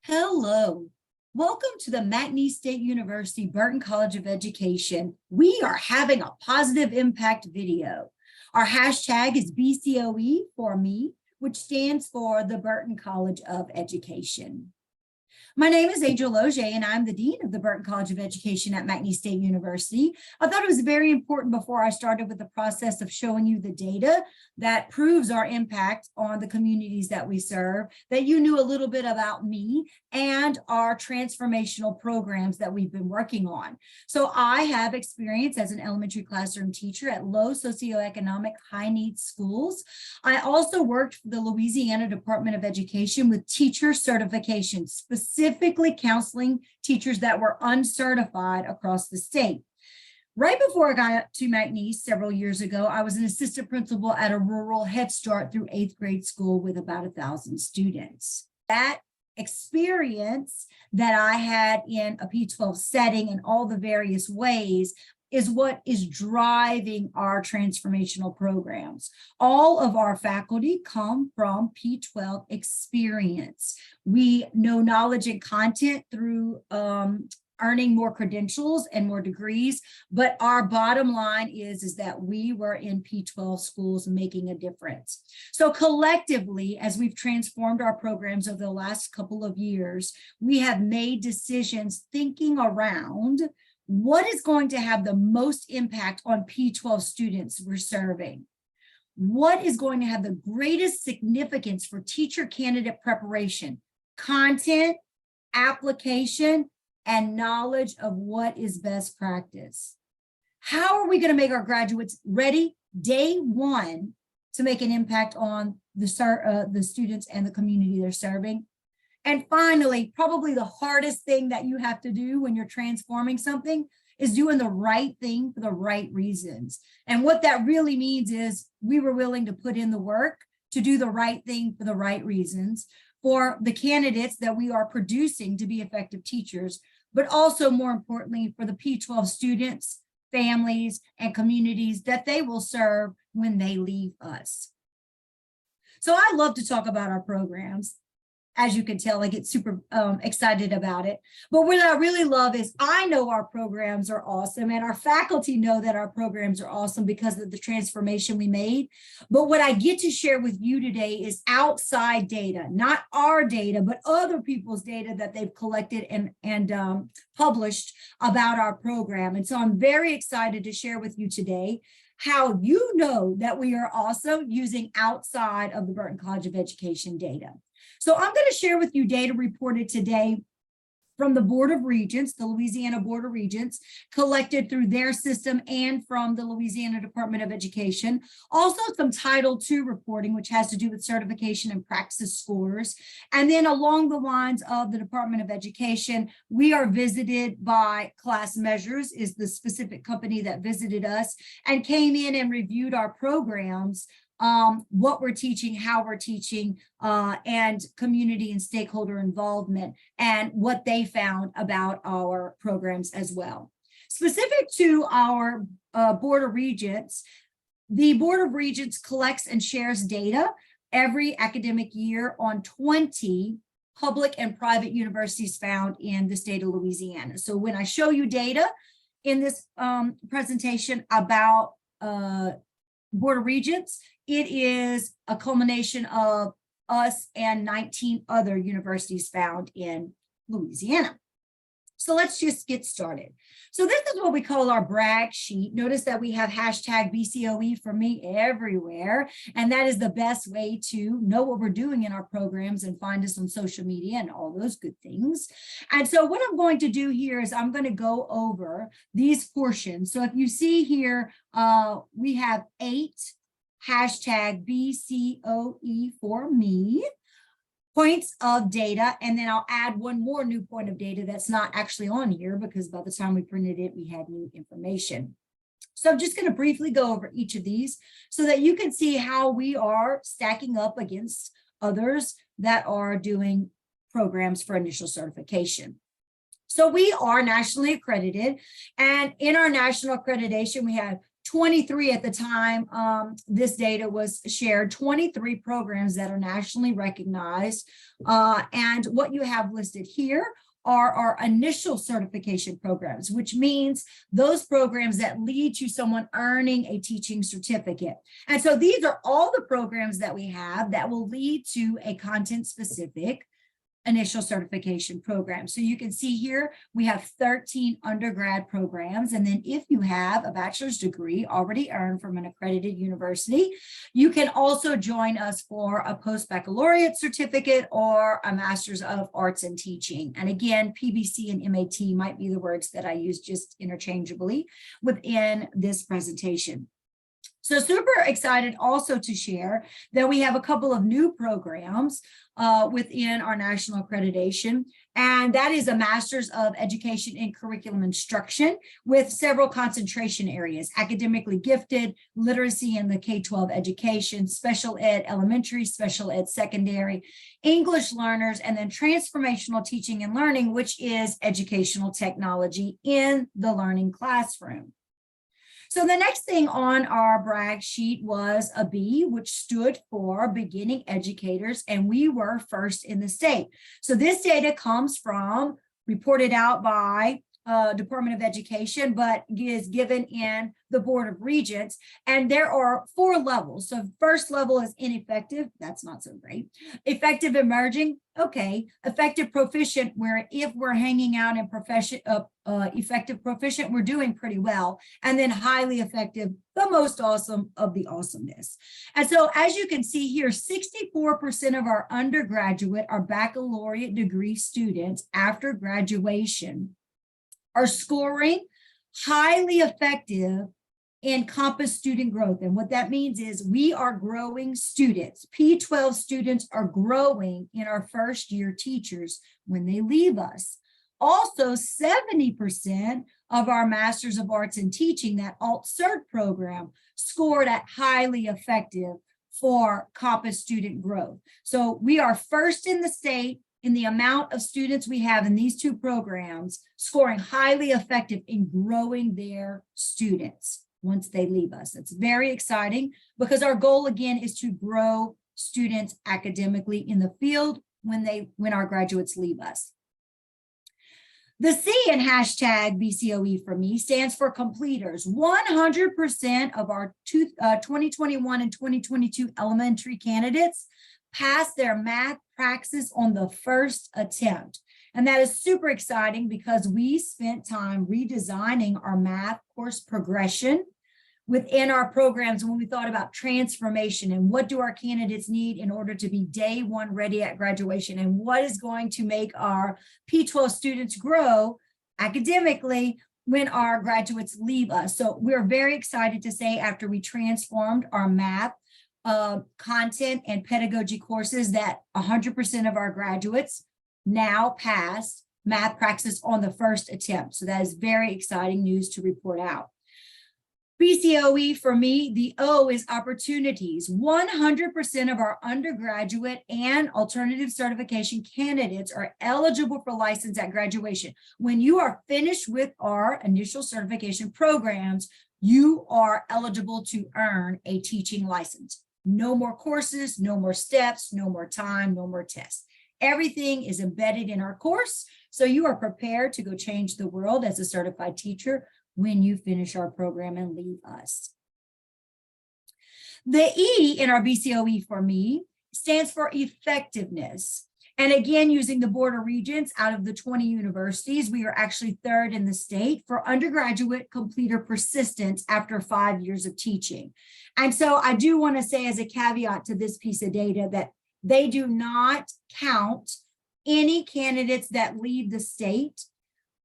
Hello, welcome to the McNeese State University Burton College of Education. We are having a positive impact video. Our hashtag is BCOE for me, which stands for the Burton College of Education. My name is Angel Loge, and I'm the Dean of the Burton College of Education at McNeese State University. I thought it was very important before I started with the process of showing you the data that proves our impact on the communities that we serve, that you knew a little bit about me and our transformational programs that we've been working on. So I have experience as an elementary classroom teacher at low socioeconomic high needs schools. I also worked for the Louisiana Department of Education with teacher certification, specifically counseling teachers that were uncertified across the state. Right before I got to McNeese several years ago, I was an assistant principal at a rural Head Start through 8th grade school with about 1,000 students. That experience that I had in a P12 setting in all the various ways is what is driving our transformational programs. All of our faculty come from P12 experience. We know knowledge and content through earning more credentials and more degrees, but our bottom line is that we were in P12 schools making a difference. So collectively, as we've transformed our programs over the last couple of years, we have made decisions thinking around what is going to have the most impact on P12 students we're serving? What is going to have the greatest significance for teacher candidate preparation, content, application, and knowledge of what is best practice? How are we going to make our graduates ready day one to make an impact on the students and the community they're serving? And finally, probably the hardest thing that you have to do when you're transforming something is doing the right thing for the right reasons. And what that really means is we were willing to put in the work to do the right thing for the right reasons for the candidates that we are producing to be effective teachers, but also more importantly for the P12 students, families, and communities that they will serve when they leave us. So I love to talk about our programs. As you can tell, I get super excited about it. But what I really love is I know our programs are awesome and our faculty know that our programs are awesome because of the transformation we made. But what I get to share with you today is outside data, not our data, but other people's data that they've collected and published about our program. And so I'm very excited to share with you today how you know that we are awesome using outside of the Burton College of Education data. So I'm going to share with you data reported today from the Board of Regents, the Louisiana Board of Regents, collected through their system and from the Louisiana Department of Education. Also some Title II reporting, which has to do with certification and praxis scores. And then along the lines of the Department of Education, we are visited by Class Measures, is the specific company that visited us and came in and reviewed our programs, what we're teaching, how we're teaching, and community and stakeholder involvement, and what they found about our programs as well. Specific to our Board of Regents, the Board of Regents collects and shares data every academic year on 20 public and private universities found in the state of Louisiana. So when I show you data in this presentation about Board of Regents, it is a culmination of us and 19 other universities found in Louisiana. So let's just get started. So this is what we call our brag sheet. Notice that we have hashtag BCOE for me everywhere. And that is the best way to know what we're doing in our programs and find us on social media and all those good things. And so what I'm going to do here is I'm going to go over these portions. So if you see here, we have 8 hashtag BCOE for me points of data, and then I'll add one more new point of data that's not actually on here because by the time we printed it, we had new information. So I'm just going to briefly go over each of these so that you can see how we are stacking up against others that are doing programs for initial certification. So we are nationally accredited, and in our national accreditation, we have 23 at the time this data was shared, 23 programs that are nationally recognized. And what you have listed here are our initial certification programs, which means those programs that lead to someone earning a teaching certificate. And so these are all the programs that we have that will lead to a content-specific initial certification program. So you can see here, we have 13 undergrad programs. And then if you have a bachelor's degree already earned from an accredited university, you can also join us for a post-baccalaureate certificate or a master's of arts in teaching. And again, PBC and MAT might be the words that I use just interchangeably within this presentation. So super excited also to share that we have a couple of new programs within our national accreditation, and that is a Master's of Education in Curriculum Instruction with several concentration areas: academically gifted, literacy in the K-12 education, special ed elementary, special ed secondary, English learners, and then transformational teaching and learning, which is educational technology in the learning classroom. So the next thing on our brag sheet was a B, which stood for Beginning Educators, and we were first in the state. So this data comes from, reported out by Department of Education, but is given in the Board of Regents. And there are 4 levels. So first level is ineffective. That's not so great. Effective emerging. Okay. Effective proficient, where if we're hanging out in effective proficient, we're doing pretty well. And then highly effective, the most awesome of the awesomeness. And so as you can see here, 64% of our undergraduate or baccalaureate degree students after graduation are scoring highly effective in Compass student growth. And what that means is we are growing students. P12 students are growing in our first year teachers when they leave us. Also, 70% of our Masters of Arts in Teaching, that alt-cert program, scored at highly effective for Compass student growth. So we are first in the state in the amount of students we have in these 2 programs scoring highly effective in growing their students once they leave us. It's very exciting because our goal again is to grow students academically in the field when our graduates leave us. The C in hashtag BCOE for me stands for completers. 100% of our 2021 and 2022 elementary candidates passed their math praxis on the first attempt. And that is super exciting because we spent time redesigning our math course progression within our programs when we thought about transformation and what do our candidates need in order to be day 1 ready at graduation, and what is going to make our P12 students grow academically when our graduates leave us. So we're very excited to say, after we transformed our math content and pedagogy courses, that 100% of our graduates now pass math praxis on the first attempt. So that is very exciting news to report out. BCOE for me, the O is opportunities. 100% of our undergraduate and alternative certification candidates are eligible for license at graduation. When you are finished with our initial certification programs, you are eligible to earn a teaching license. No more courses, no more steps, no more time, no more tests. Everything is embedded in our course, so you are prepared to go change the world as a certified teacher when you finish our program and leave us. The E in our BCOE for me stands for effectiveness. And again, using the Board of Regents, out of the 20 universities, we are actually 3rd in the state for undergraduate completer persistence after 5 years of teaching. And so I do want to say as a caveat to this piece of data that they do not count any candidates that leave the state.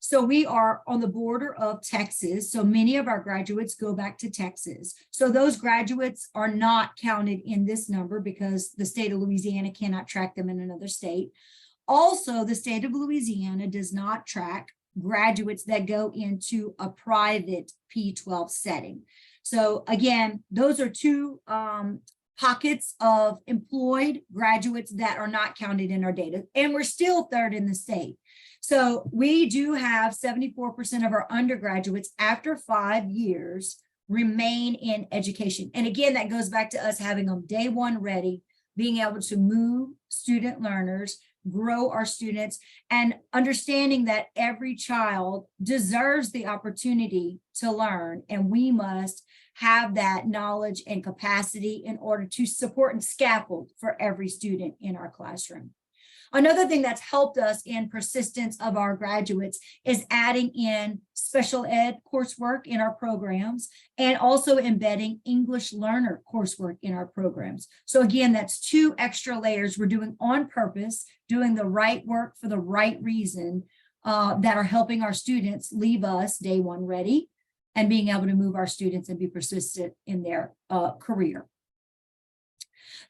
So we are on the border of Texas. So many of our graduates go back to Texas. So those graduates are not counted in this number because the state of Louisiana cannot track them in another state. Also, the state of Louisiana does not track graduates that go into a private P12 setting. So again, those are 2 pockets of employed graduates that are not counted in our data. And we're still 3rd in the state. So we do have 74% of our undergraduates after 5 years remain in education. And again, that goes back to us having them day one ready, being able to move student learners, grow our students, and understanding that every child deserves the opportunity to learn, and we must have that knowledge and capacity in order to support and scaffold for every student in our classroom. Another thing that's helped us in persistence of our graduates is adding in special ed coursework in our programs and also embedding English learner coursework in our programs. So again, that's 2 extra layers we're doing on purpose, doing the right work for the right reason, that are helping our students leave us day one ready and being able to move our students and be persistent in their career.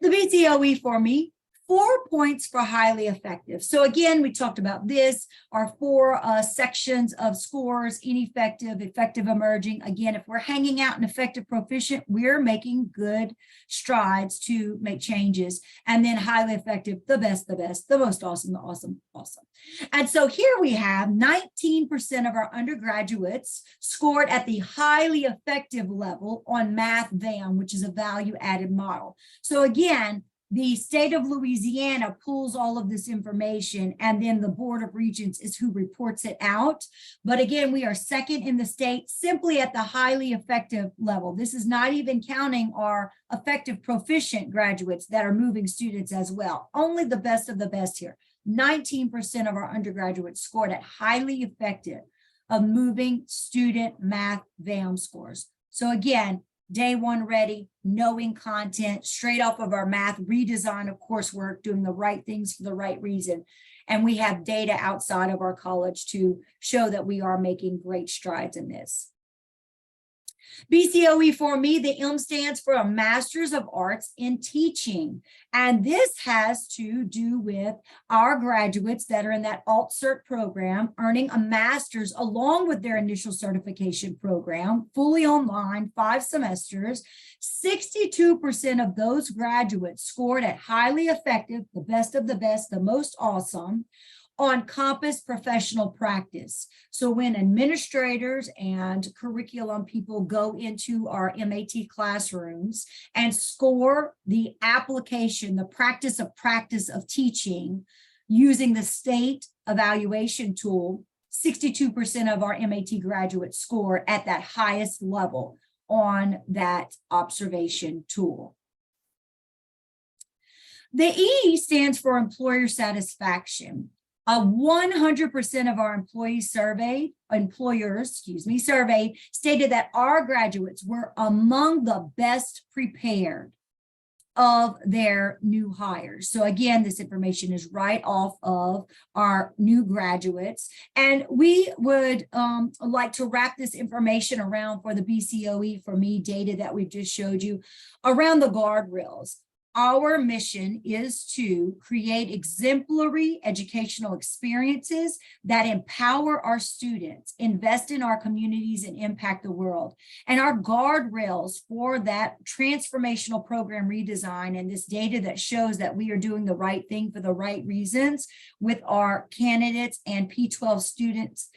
The BCOE for me, 4 points for highly effective. So again, we talked about this, our 4 sections of scores: ineffective, effective, emerging. Again, if we're hanging out in effective, proficient, we're making good strides to make changes. And then highly effective, the best, the most awesome, the awesome, awesome. And so here we have 19% of our undergraduates scored at the highly effective level on Math VAM, which is a value added model. So again, the state of Louisiana pulls all of this information, and then the Board of Regents is who reports it out. But again, we are second in the state simply at the highly effective level. This is not even counting our effective proficient graduates that are moving students as well. Only the best of the best here. 19% of our undergraduates scored at highly effective of moving student math VAM scores. So again, day one ready, knowing content, straight off of our math redesign of coursework, doing the right things for the right reason. And we have data outside of our college to show that we are making great strides in this. BCOE for me, the M stands for a Master's of Arts in Teaching. And this has to do with our graduates that are in that alt-cert program earning a master's along with their initial certification program, fully online, 5 semesters. 62% of those graduates scored at highly effective, the best of the best, the most awesome, on Compass Professional Practice. So when administrators and curriculum people go into our MAT classrooms and score the application, the practice of teaching using the state evaluation tool, 62% of our MAT graduates score at that highest level on that observation tool. The E stands for employer satisfaction. 100% of our employers surveyed stated that our graduates were among the best prepared of their new hires. So again, this information is right off of our new graduates. And we would like to wrap this information around for the BCOE for me data that we've just showed you around the guardrails. Our mission is to create exemplary educational experiences that empower our students, invest in our communities, and impact the world. And our guardrails for that transformational program redesign and this data that shows that we are doing the right thing for the right reasons with our candidates and P12 students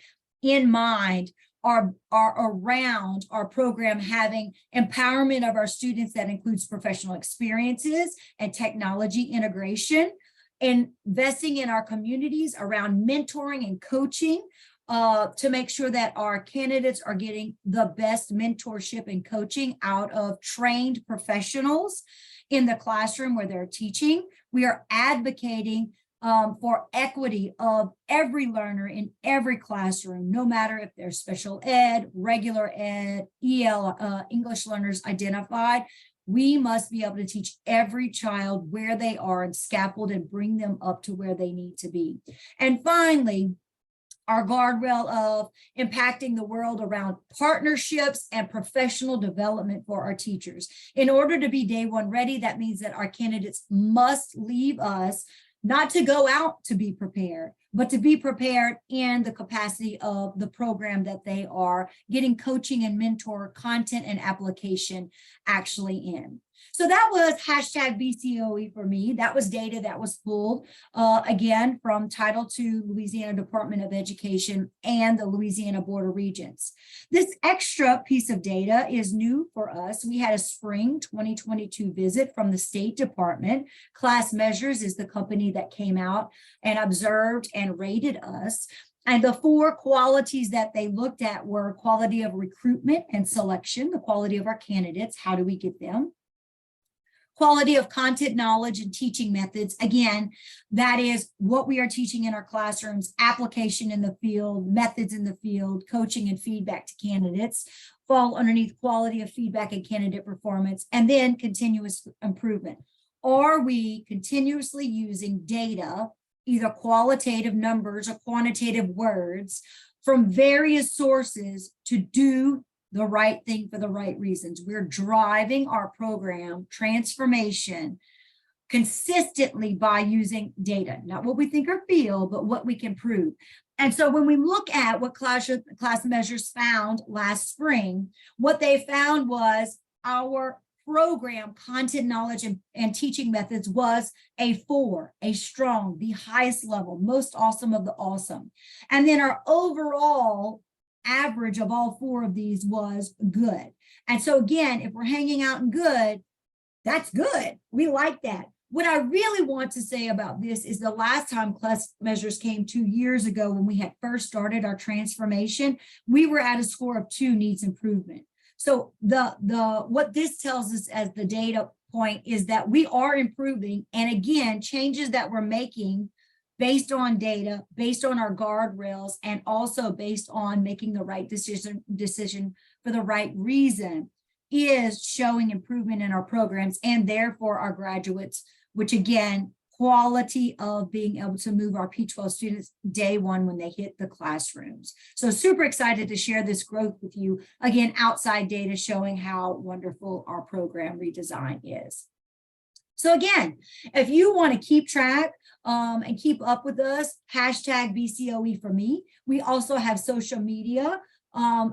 in mind are around our program having empowerment of our students that includes professional experiences and technology integration, investing in our communities around mentoring and coaching to make sure that our candidates are getting the best mentorship and coaching out of trained professionals in the classroom where they're teaching. We are advocating for equity of every learner in every classroom, no matter if they're special ed, regular ed, EL, English learners identified. We must be able to teach every child where they are and scaffold and bring them up to where they need to be. And finally, our guardrail of impacting the world around partnerships and professional development for our teachers. In order to be day one ready, that means that our candidates must leave us not to go out to be prepared, but to be prepared in the capacity of the program that they are getting coaching and mentor content and application actually in. So that was hashtag BCOE for me. That was data that was pulled again from Title II, Louisiana Department of Education, and the Louisiana Board of Regents. This extra piece of data is new for us. We had a spring 2022 visit from the State Department. Class Measures is the company that came out and observed and rated us. And the 4 qualities that they looked at were quality of recruitment and selection, the quality of our candidates, how do we get them? Quality of content knowledge and teaching methods. Again, that is what we are teaching in our classrooms, application in the field, methods in the field, coaching and feedback to candidates fall underneath quality of feedback and candidate performance, and then continuous improvement. Are we continuously using data, either qualitative numbers or quantitative words from various sources to do the right thing for the right reasons? We're driving our program transformation consistently by using data, not what we think or feel, but what we can prove. And so when we look at what Class Measures found last spring, what they found was our program content knowledge and teaching methods was a 4, a strong, the highest level, most awesome of the awesome. And then our overall average of all 4 of these was good. And so again, if we're hanging out in good, that's good. We like that. What I really want to say about this is the last time Class Measures came 2 years ago, when we had first started our transformation, we were at a score of 2, needs improvement. So what this tells us as the data point is that we are improving. And again, changes that we're making based on data, based on our guardrails, and also based on making the right decision for the right reason, is showing improvement in our programs and therefore our graduates, which again, quality of being able to move our P12 students day 1 when they hit the classrooms. So super excited to share this growth with you. Again, outside data showing how wonderful our program redesign is. So again, if you want to keep track and keep up with us, hashtag BCOE for me. We also have social media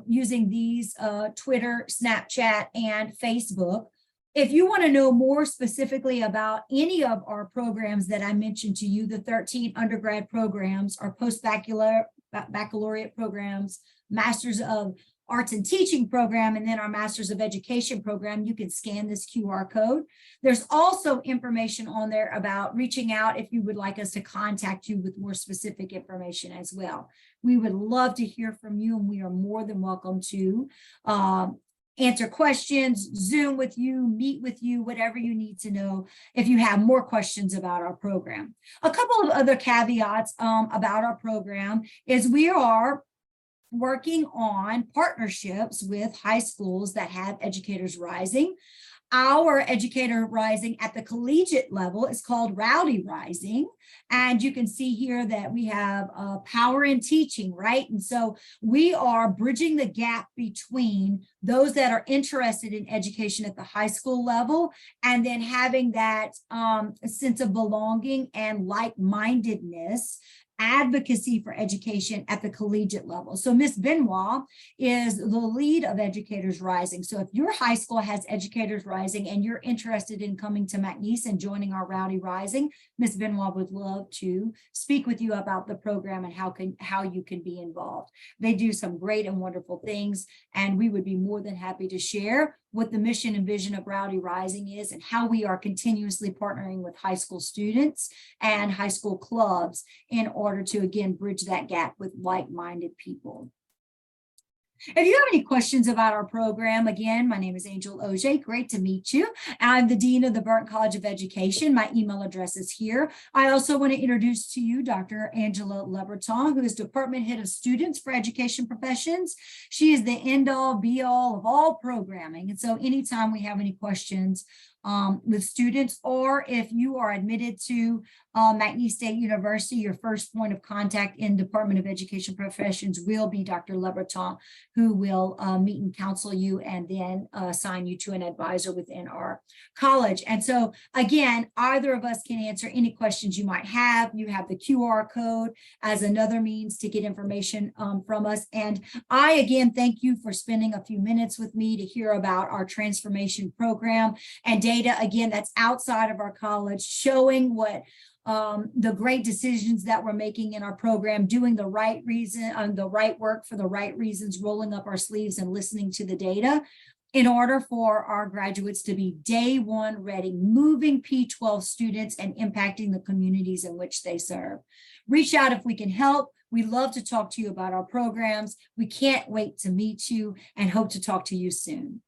using these Twitter, Snapchat, and Facebook. If you want to know more specifically about any of our programs that I mentioned to you, the 13 undergrad programs, our post-baccalaureate programs, Masters of Arts and Teaching program, and then our Masters of Education program, you can scan this QR code. There's also information on there about reaching out if you would like us to contact you with more specific information as well. We would love to hear from you, and we are more than welcome to answer questions, Zoom with you, meet with you, whatever you need to know if you have more questions about our program. A couple of other caveats about our program is we are working on partnerships with high schools that have Educators Rising. Our Educator Rising at the collegiate level is called Rowdy Rising. And you can see here that we have power in teaching, right? And so we are bridging the gap between those that are interested in education at the high school level and then having that sense of belonging and like-mindedness, advocacy for education at the collegiate level. So Ms. Benoit is the lead of Educators Rising. So if your high school has Educators Rising and you're interested in coming to McNeese and joining our Rowdy Rising, Ms. Benoit would love to speak with you about the program and how you can be involved. They do some great and wonderful things, and we would be more than happy to share what the mission and vision of Rowdy Rising is and how we are continuously partnering with high school students and high school clubs in order to, again, bridge that gap with like-minded people. If you have any questions about our program, again, my name is Angel Oje. Great to meet you. I'm the Dean of the Burton College of Education. My email address is here. I also want to introduce to you Dr. Angela Lebreton, who is Department Head of Students for Education Professions. She is the end-all, be-all of all programming. And so anytime we have any questions with students, or if you are admitted to McNeese State University, your first point of contact in Department of Education Professions will be Dr. Lebreton, who will meet and counsel you and then assign you to an advisor within our college. And so again, either of us can answer any questions you might have. You have the QR code as another means to get information from us. And I, again, thank you for spending a few minutes with me to hear about our transformation program. And Dave, data, again, that's outside of our college, showing what the great decisions that we're making in our program, doing the right reason, the right work for the right reasons, rolling up our sleeves and listening to the data in order for our graduates to be day one ready, moving P12 students and impacting the communities in which they serve. Reach out if we can help. We love to talk to you about our programs. We can't wait to meet you and hope to talk to you soon.